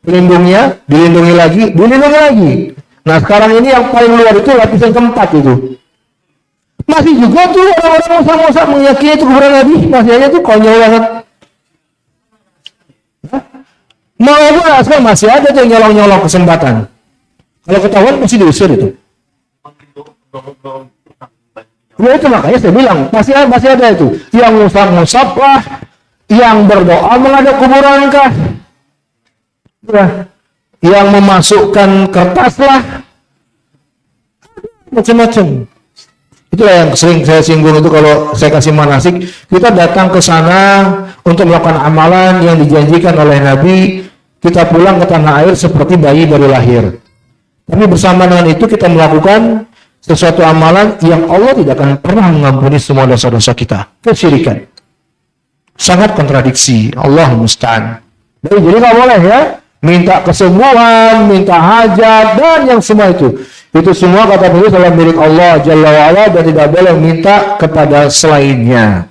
Pelindungnya, dilindungi lagi. Nah sekarang ini yang paling luar itu lapisan keempat itu. Masih juga tuh orang-orang musa-musa meyakini itu kuburan Nabi. Masih aja tuh konyol banget. Mau masih ada tuh nyolong-nyolong kesempatan. Kalau ketahuan mesti diusir itu. Ya itu makanya saya bilang masih ada itu yang ngusap lah, yang berdoa menghadap kuburan kah, ya, yang memasukkan kertas lah, macam-macam. Itulah yang sering saya singgung itu kalau saya kasih manasik, kita datang ke sana untuk melakukan amalan yang dijanjikan oleh Nabi, kita pulang ke tanah air seperti bayi baru lahir. Tapi bersama dengan itu kita melakukan sesuatu amalan yang Allah tidak akan pernah mengampuni semua dosa-dosa kita. Kesyirikan. Sangat kontradiksi. Allah musta'an. Jadi nggak boleh ya. Minta kesembuhan, minta hajat, dan yang semua itu. Itu semua kata penulis adalah milik Allah Jalla wa'ala dan tidak boleh minta kepada selainnya.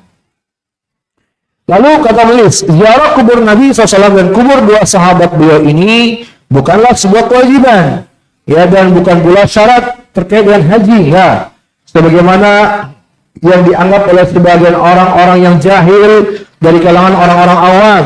Lalu kata penulis, ziarah kubur Nabi SAW dan kubur 2 sahabat beliau ini bukanlah sebuah kewajiban. Ya, dan bukan pula syarat terkait dengan haji, ya. Sebagaimana yang dianggap oleh sebagian orang-orang yang jahil dari kalangan orang-orang awam.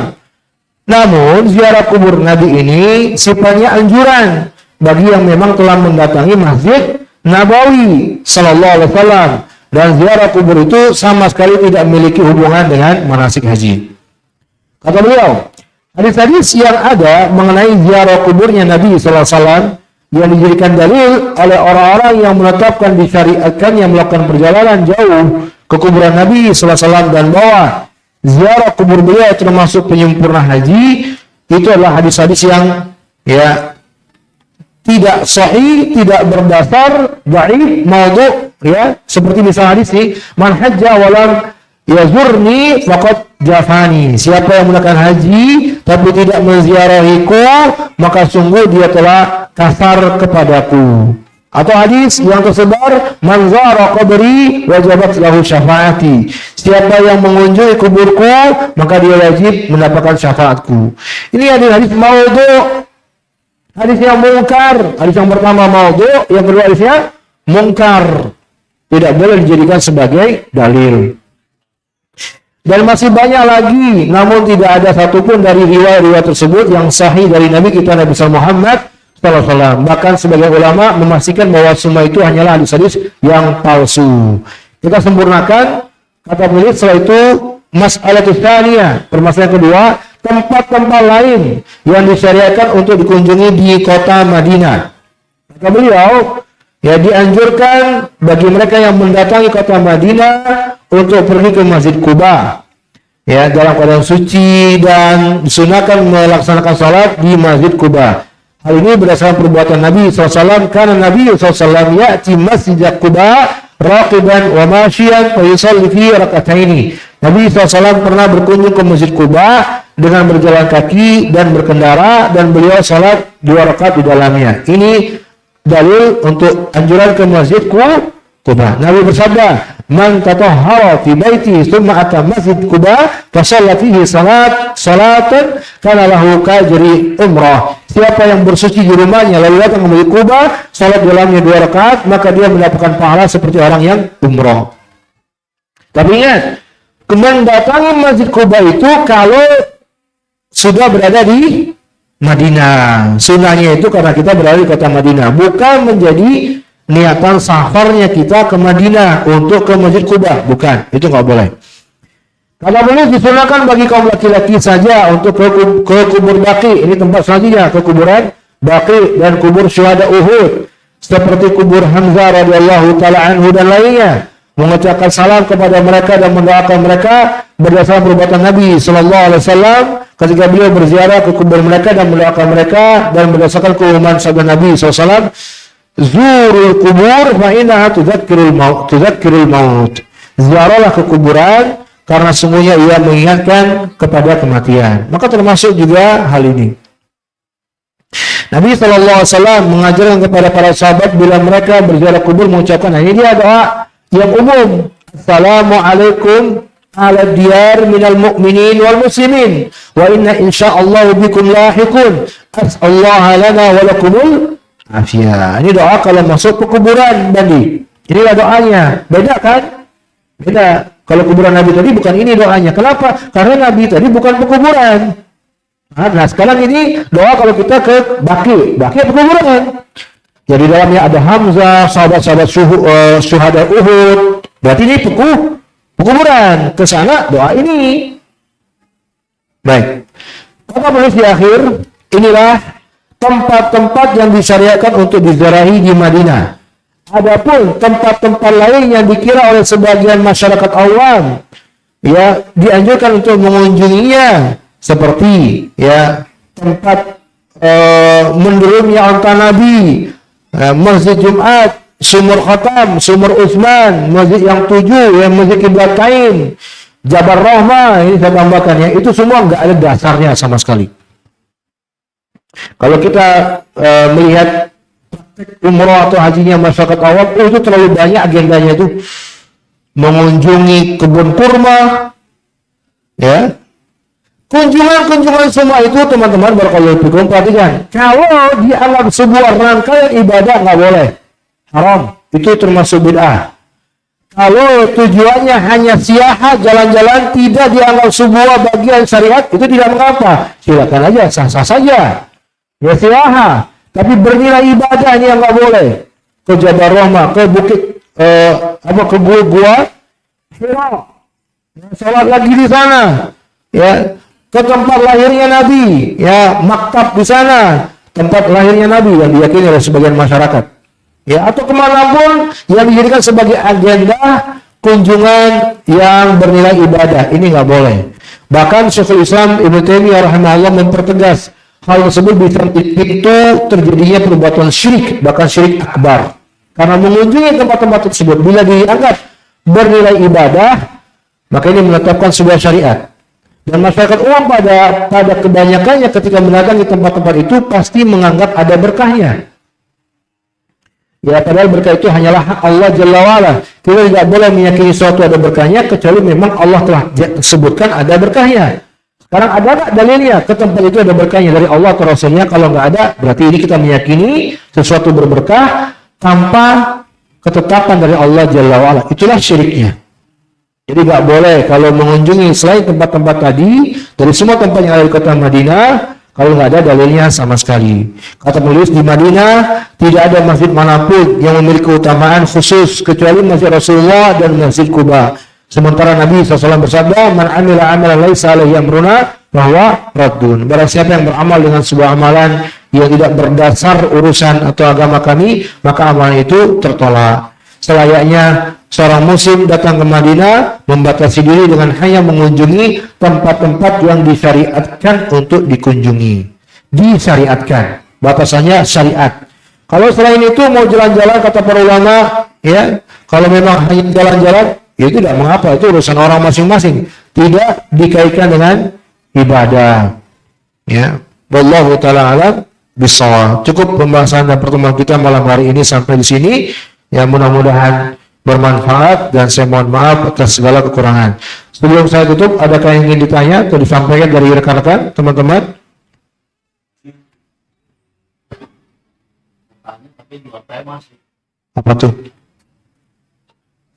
Namun, ziarah kubur Nabi ini sifatnya anjuran bagi yang memang telah mendatangi Masjid Nabawi Sallallahu Alaihi Wasallam, dan ziarah kubur itu sama sekali tidak memiliki hubungan dengan manasik haji. Kata beliau, hadis-hadis yang ada mengenai ziarah kuburnya Nabi Sallallahu Alaihi Wasallam yang dijadikan dalil oleh orang-orang yang menetapkan disyariatkan yang melakukan perjalanan jauh ke kuburan Nabi SAW dan bahwa ziarah kubur beliau termasuk penyempurna haji, itu adalah hadis-hadis yang ya tidak sahih, tidak berdasar, dhaif, maudhu, ya, seperti misalnya hadis ini, man hajja walam yazurni faqad jafani. Siapa yang melakukan haji tapi tidak menziarahiku, maka sungguh dia telah kasar kepadaku. Atau hadis yang tersebar, man zara qabri wajabat lahu syafaati. Siapa yang mengunjungi kuburku, maka dia wajib mendapatkan syafaatku. Ini hadis maudhu, hadis yang mungkar. Hadis yang pertama maudhu, yang kedua hadisnya mungkar. Tidak boleh dijadikan sebagai dalil. Dan masih banyak lagi, namun tidak ada satupun dari riwayat-riwayat tersebut yang sahih dari Nabi kita Nabi Muhammad SAW. Bahkan sebagian ulama memastikan bahwa semua itu hanyalah hadis-hadis yang palsu. Kita sempurnakan Kata beliau setelah itu masalah tsaniyah, permasalahan kedua, tempat-tempat lain yang disyariatkan untuk dikunjungi di kota Madinah. Kata beliau, ya dianjurkan bagi mereka yang mendatangi kota Madinah untuk pergi ke Masjid Quba, ya dalam keadaan suci, dan disunahkan melaksanakan salat di Masjid Quba. Hal ini berdasarkan perbuatan Nabi SAW. Karena Nabi SAW ya'ti Masjid Quba raqiban wa masyian fa yusalli fi raka'ataini. Nabi SAW pernah berkunjung ke Masjid Quba dengan berjalan kaki dan berkendara, dan beliau salat 2 rakaat di dalamnya. Ini dalil untuk anjuran ke Masjid Quba. Nabi bersabda, "Man tatahhara fi baiti tsumma ata Masjid Quba fa shalla fihi salatan kana lahu kajri umrah." Siapa yang bersuci di rumahnya lalu datang ke Masjid Quba, salat di dalamnya 2 rakaat, maka dia mendapatkan pahala seperti orang yang umrah. Tapi ingat, mendatangi Masjid Quba itu kalau sudah berada di Madinah. Sunnahnya itu karena kita berada di kota Madinah, bukan menjadi niatan safarnya kita ke Madinah untuk ke Masjid Quba, bukan, itu nggak boleh. Kalau boleh disunahkan bagi kaum laki-laki saja untuk ke kubur Baqi. Ini tempat selanjutnya, ke kuburan Baqi dan kubur syuhada Uhud, seperti kubur Hamzah radhiyallahu taala anhu dan lainnya. Mengucapkan salam kepada mereka dan mendoakan mereka berdasarkan perbuatan Nabi sallallahu alaihi wasallam ketika beliau berziarah ke kubur mereka dan mendoakan mereka, dan berdasarkan keumuman sabda Nabi sallallahu alaihi wasallam, "Zurul kubur fa innaha tudzakirul maut." Ziarahlah ke kuburan karena sungguhnya ia mengingatkan kepada kematian. Maka termasuk juga hal ini. Nabi sallallahu alaihi wasallam mengajarkan kepada para sahabat bila mereka berziarah kubur mengucapkan, ini dia doa yang umum, "Assalamualaikum ala diyar minal mu'minin wal muslimin wa inna insyaallah bikum lahiqun as'allahu lana wa lakumul afiyah." Ini doa kalau masuk ke kuburan Bandi. Inilah doanya. Beda kan? Beda. Kalau kuburan Nabi tadi bukan ini doanya. Kenapa? Karena Nabi tadi bukan pekuburan. Nah, sekarang ini doa kalau kita ke Baqi pekuburan. Jadi dalamnya ada Hamzah, sahabat-sahabat syuhada Uhud. Berarti ini pekuburan. Ke sana doa ini. Baik. Maka boleh di akhir, inilah tempat-tempat yang disyariatkan untuk diziarahi di Madinah. Adapun tempat-tempat lain yang dikira oleh sebagian masyarakat awam, ya dianjurkan untuk mengunjunginya, seperti ya tempat mendurumnya onta Nabi, Masjid Jumat, Sumur Khatam, Sumur Utsman, Masjid yang 7, yang Masjid Qiblatain, Jabal Rahmah. Ini saya tambahkan ya, itu semua nggak ada dasarnya sama sekali. Kalau kita melihat umroh atau hajinya masyarakat awam, itu terlalu banyak agendanya itu. Mengunjungi kebun kurma, ya. Kunjungan semua itu teman-teman barakallahu fikum, perhatikan. Kalau dianggap sebuah rangkaian ibadah nggak boleh, haram. Itu termasuk bid'ah. Kalau tujuannya hanya siaha, jalan-jalan, tidak dianggap sebuah bagian syariat, itu tidak mengapa. Silakan aja, sah-sah saja. Ya siaha, tapi bernilai ibadah ini yang nggak boleh. Ke Jabal Rahmah, ke bukit ke gua Hira, sholat lagi di sana, ya. Ke tempat lahirnya Nabi, ya, maktab di sana, tempat lahirnya Nabi yang diyakini oleh sebagian masyarakat, ya, atau kemanapun yang dijadikan sebagai agenda kunjungan yang bernilai ibadah, ini nggak boleh. Bahkan Syekhul Islam Ibnu Taimiyah rahimahullah mempertegas hal tersebut bisa itu terjadinya perbuatan syirik, bahkan syirik akbar. Karena mengunjungi tempat-tempat tersebut bila dianggap bernilai ibadah, maka ini menetapkan sebuah syariat. Dan masyarakat umum pada kebanyakannya ketika mendatangi tempat-tempat itu pasti menganggap ada berkahnya. Ya, padahal berkah itu hanyalah hak Allah Jalla wa'ala. Kita tidak boleh meyakini suatu ada berkahnya kecuali memang Allah telah sebutkan ada berkahnya. Sekarang ada nggak dalilnya ke tempat itu ada berkahnya dari Allah atau Rasulnya? Kalau nggak ada, berarti ini kita meyakini sesuatu berberkah tanpa ketetapan dari Allah Jalla wa'ala. Itulah syiriknya. Jadi nggak boleh kalau mengunjungi selain tempat-tempat tadi, dari semua tempat yang ada di kota Madinah, kalau nggak ada dalilnya sama sekali. Kata penulis, di Madinah tidak ada masjid manapun yang memiliki keutamaan khusus kecuali Masjid Rasulullah dan Masjid Quba. Sementara Nabi SAW bersabda, "Man amila amalan laisa alaihi amruna bahwa raddun." Barang siapa yang beramal dengan sebuah amalan yang tidak berdasar urusan atau agama kami, maka amalan itu tertolak. Selayaknya seorang muslim datang ke Madinah, membatasi diri dengan hanya mengunjungi tempat-tempat yang disyariatkan untuk dikunjungi. Disyariatkan, batasannya syariat. Kalau selain itu mau jalan-jalan, kata para ulama, ya, kalau memang hanya jalan-jalan, ya tidak mengapa, itu urusan orang masing-masing, tidak dikaitkan dengan ibadah. Ya, wallahu taala alam bissawab. Cukup pembahasan dan pertemuan kita malam hari ini sampai di sini. Ya, mudah-mudahan bermanfaat dan saya mohon maaf atas segala kekurangan. Sebelum saya tutup, adakah yang ingin ditanya atau disampaikan dari rekan-rekan, teman-teman? Tapi di hotel masih. Apa tuh?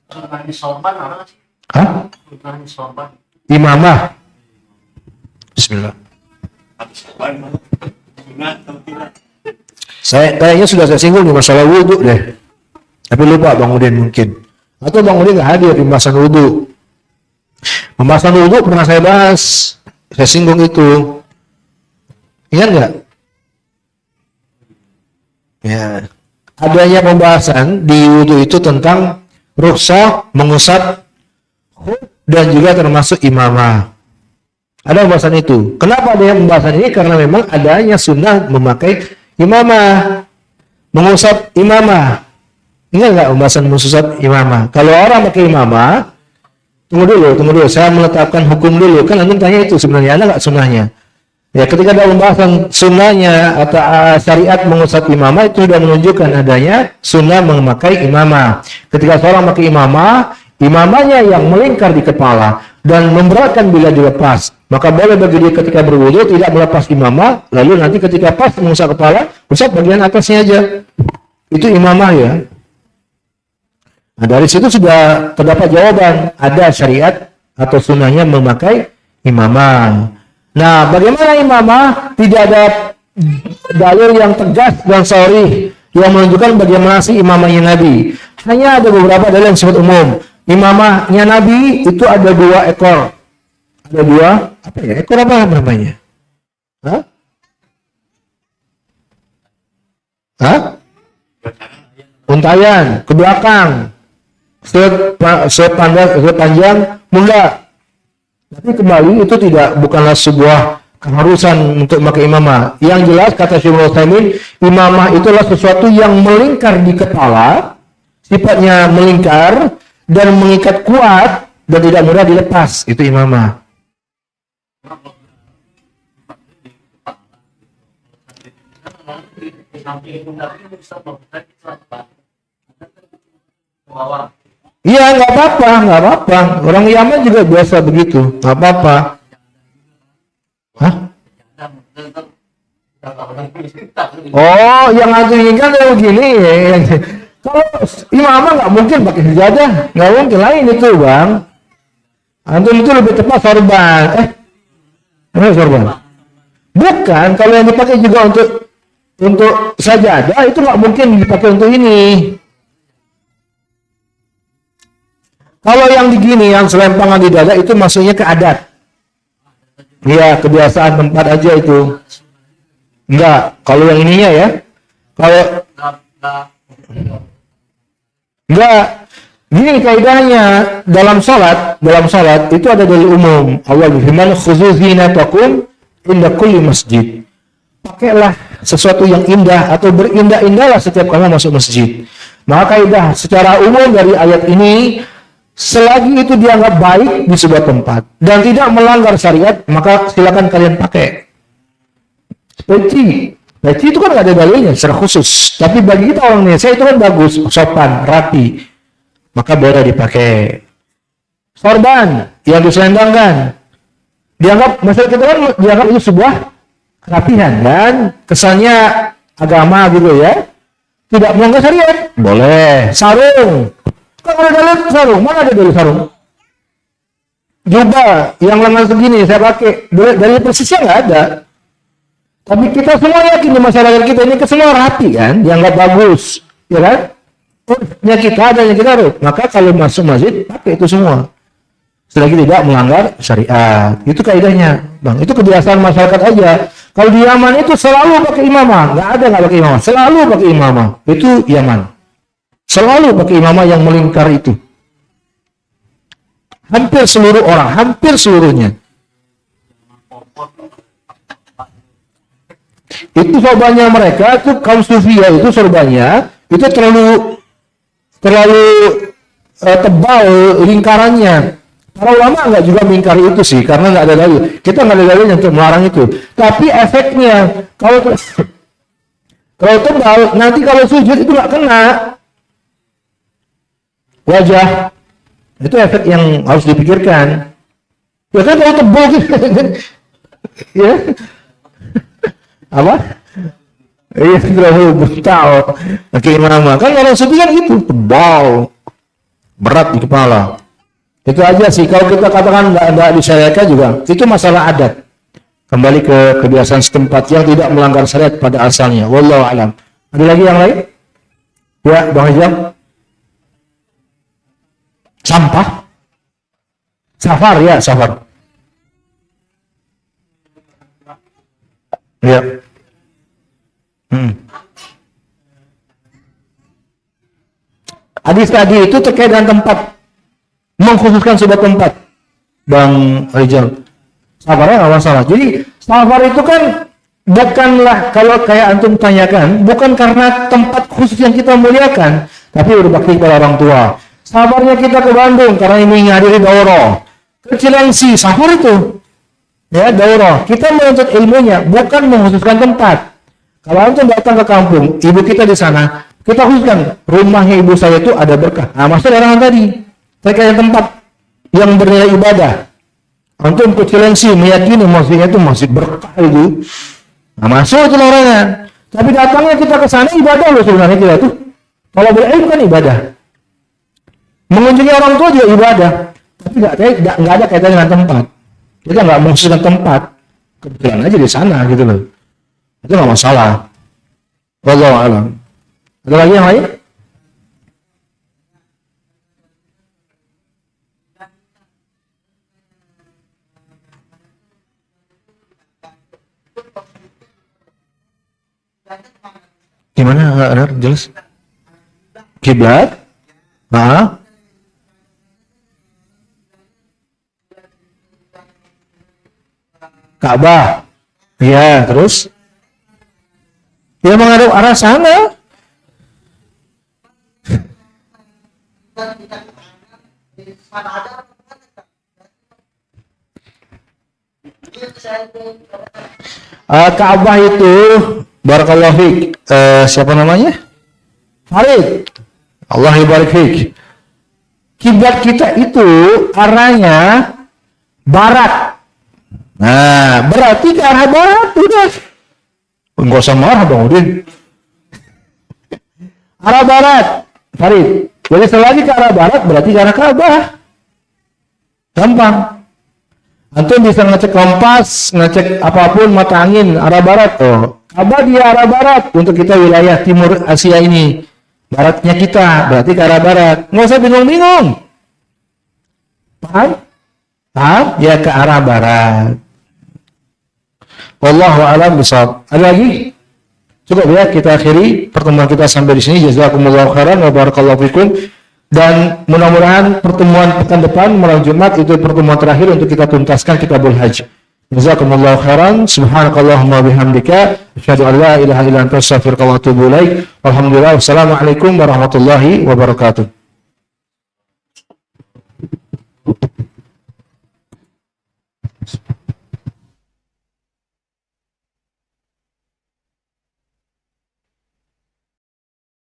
Nani sorban ada nggak sih? Hah? Nani sorban. Imamah. Bismillah. Habis kapan? Sunat atau tidak? Saya kayaknya sudah saya singgung di masalah wudhu deh. Tapi lupa Bang Udin mungkin. Atau Bang Udin nggak hadir di pembahasan wudhu. Pembahasan wudhu pernah saya bahas. Saya singgung itu. Ingat nggak? Ya. Adanya pembahasan di wudhu itu tentang rukhsah mengusap khuf dan juga termasuk imamah. Ada pembahasan itu. Kenapa ada pembahasan ini? Karena memang adanya sunnah memakai imamah, mengusap imamah. Ingat nggak pembahasan mengusap imamah? Kalau orang pakai imamah, tunggu dulu. Saya meletakkan hukum dulu. Kan nanti tanya itu sebenarnya ada nggak sunnahnya? Ya, ketika ada pembahasan sunnahnya atau syariat mengusap imamah, itu sudah menunjukkan adanya sunnah memakai imamah. Ketika seorang pakai imamah, imamahnya yang melingkar di kepala dan memberatkan bila dilepas, maka boleh bagi dia ketika berwudu tidak melepas imamah, lalu nanti ketika pas mengusap kepala, usap bagian atasnya aja. Itu imamah ya. Nah, dari situ sudah terdapat jawaban, ada syariat atau sunnahnya memakai imamah. Nah, bagaimana imamah? Tidak ada dalil yang tegas dan sharih yang menunjukkan bagaimana sih imamahnya Nabi. Hanya ada beberapa dalil yang sifat umum. Imamahnya Nabi itu ada 2 ekor. Ada 2, apa ya? Ekor apa namanya? Hah? Untayan ke belakang. Sepanjang mula. Tapi kembali itu bukanlah sebuah keharusan untuk memakai imamah. Yang jelas kata Syekh Utsaimin, imamah itulah sesuatu yang melingkar di kepala, sifatnya melingkar dan mengikat kuat dan tidak mudah dilepas. Itu imamah. Iya, nggak apa-apa. Orang Yaman juga biasa begitu, nggak apa-apa. Hah? Oh, yang antum inginkan adalah begini. Kalau imamah nggak mungkin pakai sejadah, nggak mungkin. Lain itu, Bang. Antum itu lebih tepat sorban. Sorban. Bukan, kalau yang dipakai juga untuk sajadah itu nggak mungkin dipakai untuk ini. Kalau yang begini, yang selempangan di dada itu maksudnya ke adat. Iya, kebiasaan tempat aja itu. Enggak, kalau yang ininya ya. Kalau enggak, gini kaidahnya dalam salat itu ada dalil umum. Allah berfirman, "Khudzu zinatakum inda kulli masjid." Pakailah sesuatu yang indah atau berindah-indahlah setiap kamu masuk masjid. Maka kaidah secara umum dari ayat ini, selagi itu dianggap baik di sebuah tempat dan tidak melanggar syariat, maka silakan kalian pakai. Peci itu kan nggak ada dalilnya secara khusus, tapi bagi kita orang Indonesia itu kan bagus, sopan, rapi, maka boleh dipakai. Sorban yang diselendangkan dianggap, maksud kita kan dianggap itu sebuah kerapihan dan kesannya agama gitu ya, tidak melanggar syariat, boleh. Sarung, kan ada dalil sarung, mana ada dalil sarung? Jubah yang lengan segini saya pakai, dalil persisnya nggak ada. Tapi kita semua yakin di masyarakat kita ini semua rapi kan, dianggap bagus, ya kan? Punya kita ada yang kita harus. Maka kalau masuk masjid pakai itu semua. selagi tidak melanggar syariat. Itu kaidahnya, Bang. Itu kebiasaan masyarakat aja. Kalau di Yaman itu selalu pakai imamah, nggak pakai imamah, selalu pakai imamah. Itu Yaman. Selalu pakai imamah yang melingkar itu. Hampir seluruh orang, hampir seluruhnya. Itu sorbannya mereka, itu kaum Sufia itu sorbannya, itu terlalu tebal lingkarannya. Para ulama nggak juga mengingkari itu sih, karena nggak ada dalil. Kita nggak ada dalil untuk melarang itu. Tapi efeknya, kalau tebal, nanti kalau sujud itu nggak kena wajah. Itu efek yang harus dipikirkan. Ya kan kalau tebal gitu, ya apa? Iya, terlalu brutal. Pakai imamah. Kan kalau sujud kan itu tebal, berat di kepala. Itu aja sih. Kalau kita katakan nggak disyariatkan juga, itu masalah adat. Kembali ke kebiasaan setempat yang tidak melanggar syariat pada asalnya. Wallahu a'lam. Ada lagi yang lain? Ya, Bang Hijam. Sampah. Safar ya, safar. Ya. Hadis tadi itu terkait dengan tempat, mengkhususkan sebuah tempat, Bang Rizal. Safarnya nggak masalah. Jadi safar itu kan bukanlah, kalau kayak antum tanyakan, bukan karena tempat khusus yang kita muliakan, tapi berbakti kepada orang tua. Safarnya kita ke Bandung karena ini menghadiri daurah. Ke Cilengsi, safar itu. Ya, daurah. Kita menuntut ilmunya, bukan mengkhususkan tempat. Kalau antum datang ke kampung, ibu kita di sana, kita khususkan rumahnya ibu saya itu ada berkah. Nah, maksud orang tadi terkait tempat yang bernilai ibadah. Antum ke Cilengsi meyakini masjidnya itu masjid berkah itu. Nah, masuk itu larangan. Tapi datangnya kita ke sana ibadah loh sebenarnya kita tuh. Kalau berilmu kan ibadah. Mengunjungi orang tua juga ibadah. Tapi nggak ada kaitannya dengan tempat. Kita nggak mengkhususkan tempat. Kebetulan aja di sana gitu loh. Itu nggak masalah. Wallahu a'lam. Ada lagi yang lain? Gimana? Nggak ada jelas. Kiblat? Nah. Ka'bah. Ya, terus? Dia menghadap arah sana. Ka'bah itu barakallahu fiik. Siapa namanya? Farid. Allah barik fiik. Kiblat kita itu arahnya barat. Nah, berarti ke arah barat udah. Enggak usah marah Bang Udin. Arah barat, Farid. Jadi selagi ke arah barat berarti ke arah Ka'bah. Gampang. Antum bisa ngecek kompas, ngecek apapun mata angin arah barat. Oh, Ka'bah di arah barat untuk kita wilayah timur Asia ini. Baratnya kita berarti ke arah barat. Nggak usah bingung-bingung. Paham? Paham? Ya ke arah barat. Wallahu a'lam bishawab. Ada lagi? Cukup ya, kita akhiri pertemuan kita sampai di sini. Jazakumullahu khairan wa barakallahu fikum. Dan mudah-mudahan pertemuan pekan depan malam Jumat itu pertemuan terakhir untuk kita tuntaskan Kitabul Hajj. Jazakumullahu khairan. Subhanakallahumma bihamdika asyhadu an la ilaha illa anta astaghfiruka wa atubu ilaik. Alhamdulillah. Wassalamualaikum warahmatullahi wabarakatuh.